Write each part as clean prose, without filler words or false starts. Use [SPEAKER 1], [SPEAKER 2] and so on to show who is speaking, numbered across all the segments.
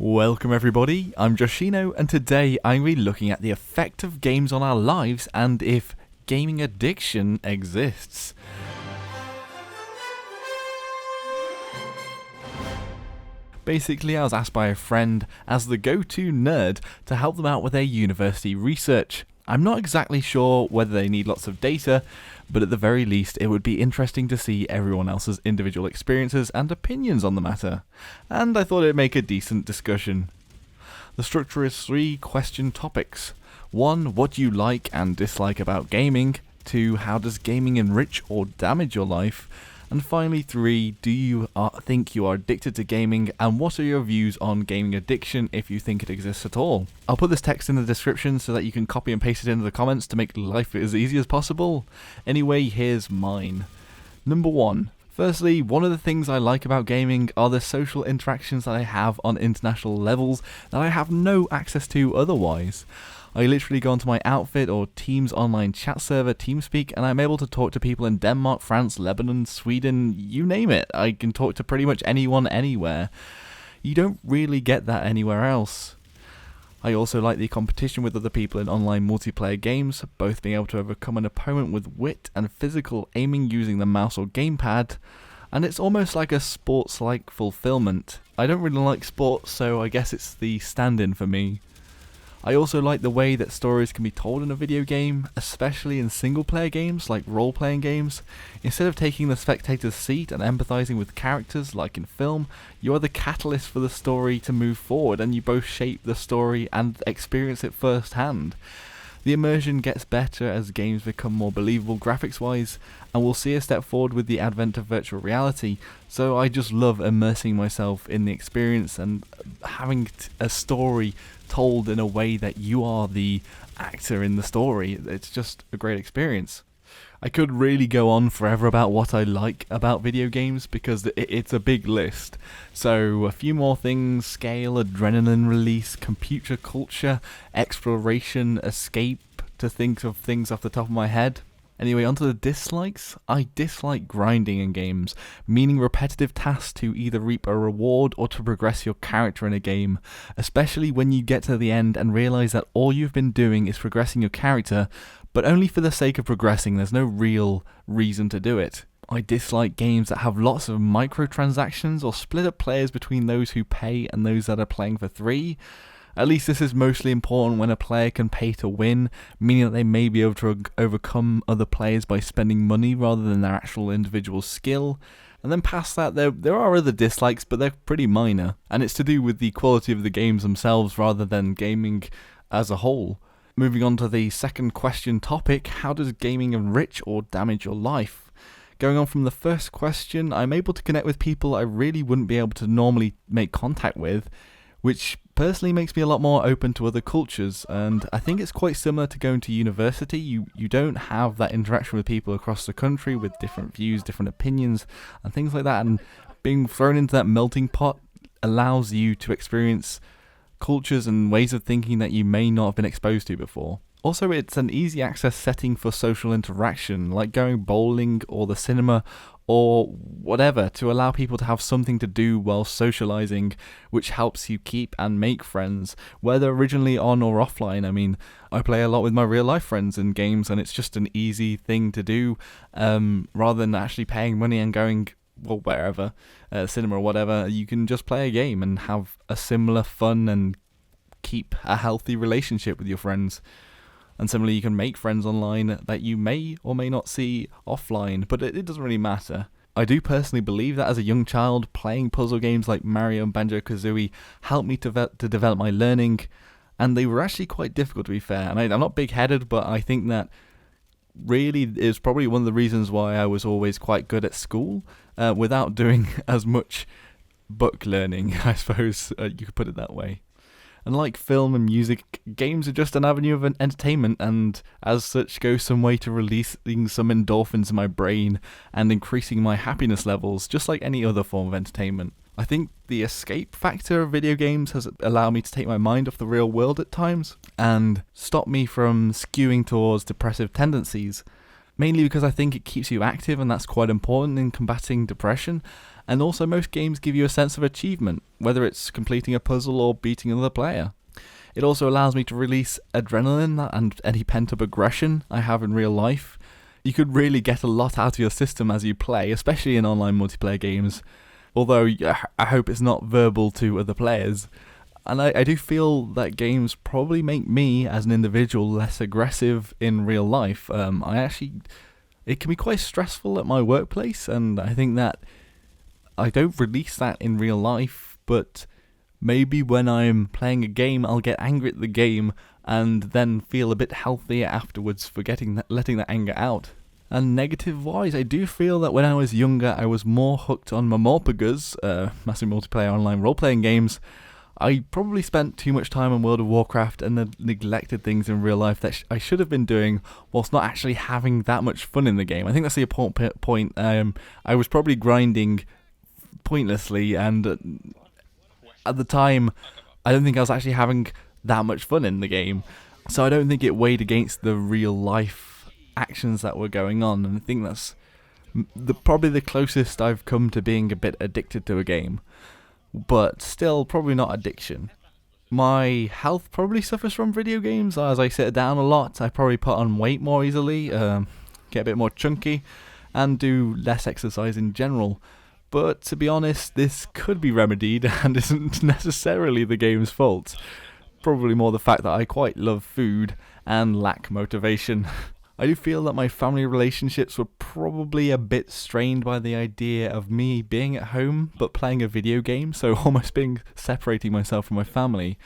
[SPEAKER 1] Welcome everybody, I'm Joshino, and today I'm going to be looking at the effect of games on our lives and if gaming addiction exists. Basically, I was asked by a friend as the go-to nerd to help them out with their university research. I'm not exactly sure whether they need lots of data, but at the very least it would be interesting to see everyone else's individual experiences and opinions on the matter, and I thought it'd make a decent discussion. The structure is 3 question topics. 1. What do you like and dislike about gaming? 2. How does gaming enrich or damage your life? And finally 3, do you think you are addicted to gaming, and what are your views on gaming addiction if you think it exists at all? I'll put this text in the description so that you can copy and paste it into the comments to make life as easy as possible. Anyway, here's mine. Number 1. Firstly, one of the things I like about gaming are the social interactions that I have on international levels that I have no access to otherwise. I literally go onto my Outfit or Teams online chat server, TeamSpeak, and I'm able to talk to people in Denmark, France, Lebanon, Sweden, you name it. I can talk to pretty much anyone, anywhere. You don't really get that anywhere else. I also like the competition with other people in online multiplayer games, both being able to overcome an opponent with wit and physical aiming using the mouse or gamepad, and it's almost like a sports-like fulfillment. I don't really like sports, so I guess it's the stand-in for me. I also like the way that stories can be told in a video game, especially in single-player games like role-playing games. Instead of taking the spectator's seat and empathizing with characters like in film, you are the catalyst for the story to move forward, and you both shape the story and experience it firsthand. The immersion gets better as games become more believable graphics-wise, and we'll see a step forward with the advent of virtual reality, so I just love immersing myself in the experience and having a story told in a way that you are the actor in the story. It's just a great experience. I could really go on forever about what I like about video games because it's a big list. So a few more things: scale, adrenaline release, computer culture, exploration, escape, to think of things off the top of my head. Anyway, onto the dislikes. I dislike grinding in games, meaning repetitive tasks to either reap a reward or to progress your character in a game, especially when you get to the end and realise that all you've been doing is progressing your character, but only for the sake of progressing. There's no real reason to do it. I dislike games that have lots of microtransactions or split up players between those who pay and those that are playing for free. At least this is mostly important when a player can pay to win, meaning that they may be able to overcome other players by spending money rather than their actual individual skill. And then past that, there are other dislikes, but they're pretty minor, and it's to do with the quality of the games themselves rather than gaming as a whole. Moving on to the second question topic: how does gaming enrich or damage your life? Going on from the first question, I'm able to connect with people I really wouldn't be able to normally make contact with, which personally makes me a lot more open to other cultures, and I think it's quite similar to going to university. You don't have that interaction with people across the country with different views, different opinions, and things like that, and being thrown into that melting pot allows you to experience cultures and ways of thinking that you may not have been exposed to before. Also, it's an easy access setting for social interaction, like going bowling or the cinema or whatever, to allow people to have something to do while socializing, which helps you keep and make friends, whether originally on or offline. I mean, I play a lot with my real life friends in games, and it's just an easy thing to do, rather than actually paying money and going, well, wherever, cinema or whatever. You can just play a game and have a similar fun and keep a healthy relationship with your friends. And similarly, you can make friends online that you may or may not see offline, but it doesn't really matter. I do personally believe that as a young child, playing puzzle games like Mario and Banjo-Kazooie helped me to develop my learning, and they were actually quite difficult, to be fair. And I'm not big-headed, but I think that really is probably one of the reasons why I was always quite good at school, without doing as much book learning, I suppose you could put it that way. And like film and music, games are just an avenue of entertainment, and as such go some way to releasing some endorphins in my brain and increasing my happiness levels, just like any other form of entertainment. I think the escape factor of video games has allowed me to take my mind off the real world at times and stop me from skewing towards depressive tendencies. mainly because I think it keeps you active, and that's quite important in combating depression. And also, most games give you a sense of achievement, whether it's completing a puzzle or beating another player. It also allows me to release adrenaline and any pent-up aggression I have in real life. You could really get a lot out of your system as you play, especially in online multiplayer games, although I hope it's not verbal to other players. And I do feel that games probably make me, as an individual, less aggressive in real life. It can be quite stressful at my workplace, and I think that I don't release that in real life, but maybe when I'm playing a game, I'll get angry at the game and then feel a bit healthier afterwards for letting that anger out. And negative-wise, I do feel that when I was younger, I was more hooked on Mamorpagas, massive multiplayer online role-playing games. I probably spent too much time on World of Warcraft and neglected things in real life that I should have been doing, whilst not actually having that much fun in the game. I think that's the important point. I was probably grinding pointlessly, and at the time, I don't think I was actually having that much fun in the game. So I don't think it weighed against the real life actions that were going on, and I think that's probably the closest I've come to being a bit addicted to a game. But still, probably not addiction. My health probably suffers from video games. As I sit down a lot, I probably put on weight more easily, get a bit more chunky, and do less exercise in general. But to be honest, this could be remedied and isn't necessarily the game's fault. Probably more the fact that I quite love food and lack motivation. I do feel that my family relationships were probably a bit strained by the idea of me being at home but playing a video game, so almost separating myself from my family.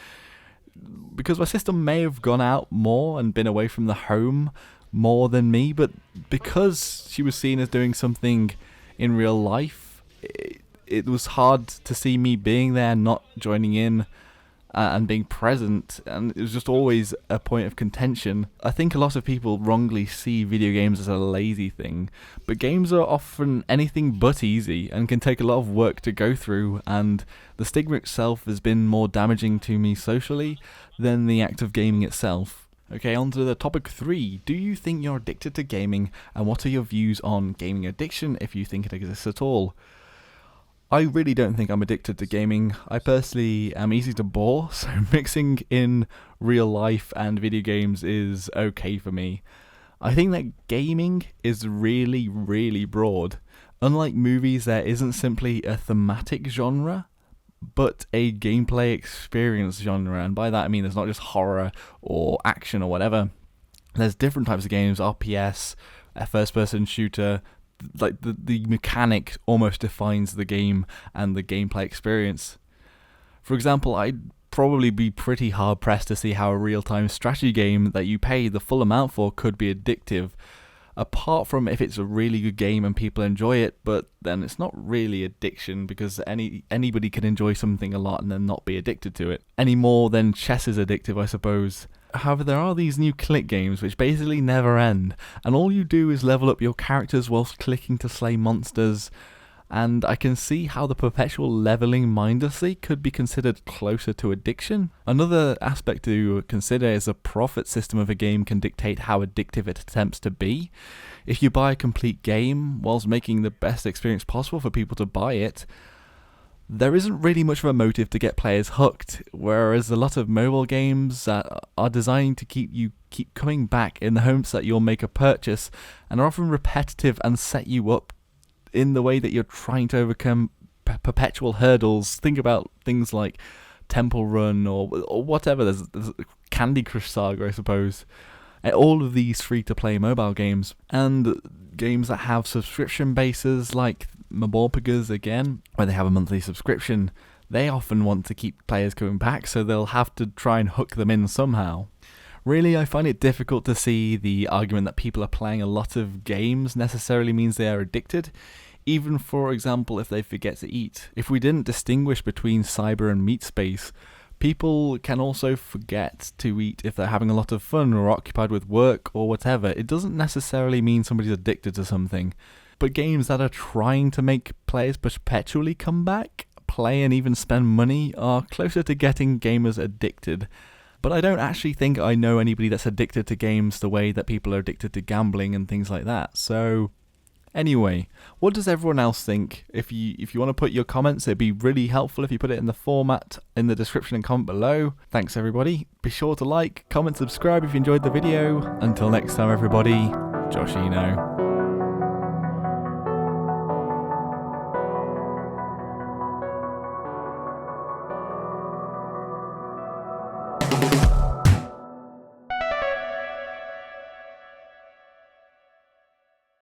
[SPEAKER 1] Because my sister may have gone out more and been away from the home more than me, but because she was seen as doing something in real life, it was hard to see me being there, not joining in, and being present, and it was just always a point of contention. I think a lot of people wrongly see video games as a lazy thing, but games are often anything but easy and can take a lot of work to go through, and the stigma itself has been more damaging to me socially than the act of gaming itself. Okay, on to the topic 3. Do you think you're addicted to gaming, and what are your views on gaming addiction, if you think it exists at all? I really don't think I'm addicted to gaming. I personally am easy to bore, so mixing in real life and video games is okay for me. I think that gaming is really, really broad. Unlike movies, there isn't simply a thematic genre, but a gameplay experience genre, and by that I mean there's not just horror or action or whatever. There's different types of games, RPS, a first-person shooter. Like the mechanic almost defines the game and the gameplay experience. For example, I'd probably be pretty hard pressed to see how a real-time strategy game that you pay the full amount for could be addictive, apart from if it's a really good game and people enjoy it, but then it's not really addiction because anybody can enjoy something a lot and then not be addicted to it. Any more than chess is addictive, I suppose. However, there are these new click games which basically never end, and all you do is level up your characters whilst clicking to slay monsters, and I can see how the perpetual leveling mindlessly could be considered closer to addiction. Another aspect to consider is the profit system of a game can dictate how addictive it attempts to be. If you buy a complete game whilst making the best experience possible for people to buy it, there isn't really much of a motive to get players hooked, whereas a lot of mobile games that are designed to keep coming back in the hopes that you'll make a purchase, and are often repetitive and set you up in the way that you're trying to overcome perpetual hurdles. Think about things like Temple Run or whatever. There's Candy Crush Saga, I suppose. All of these free-to-play mobile games, and games that have subscription bases like Mamorpagas again, where they have a monthly subscription, they often want to keep players coming back, so they'll have to try and hook them in somehow. Really, I find it difficult to see the argument that people are playing a lot of games necessarily means they are addicted, even for example if they forget to eat. If we didn't distinguish between cyber and meat space, people can also forget to eat if they're having a lot of fun or occupied with work or whatever. It doesn't necessarily mean somebody's addicted to something. But games that are trying to make players perpetually come back, play and even spend money are closer to getting gamers addicted. but I don't actually think I know anybody that's addicted to games the way that people are addicted to gambling and things like that. So anyway, what does everyone else think? If you want to put your comments, it'd be really helpful if you put it in the format in the description and comment below. Thanks everybody. Be sure to like, comment, subscribe if you enjoyed the video. Until next time everybody, Joshino.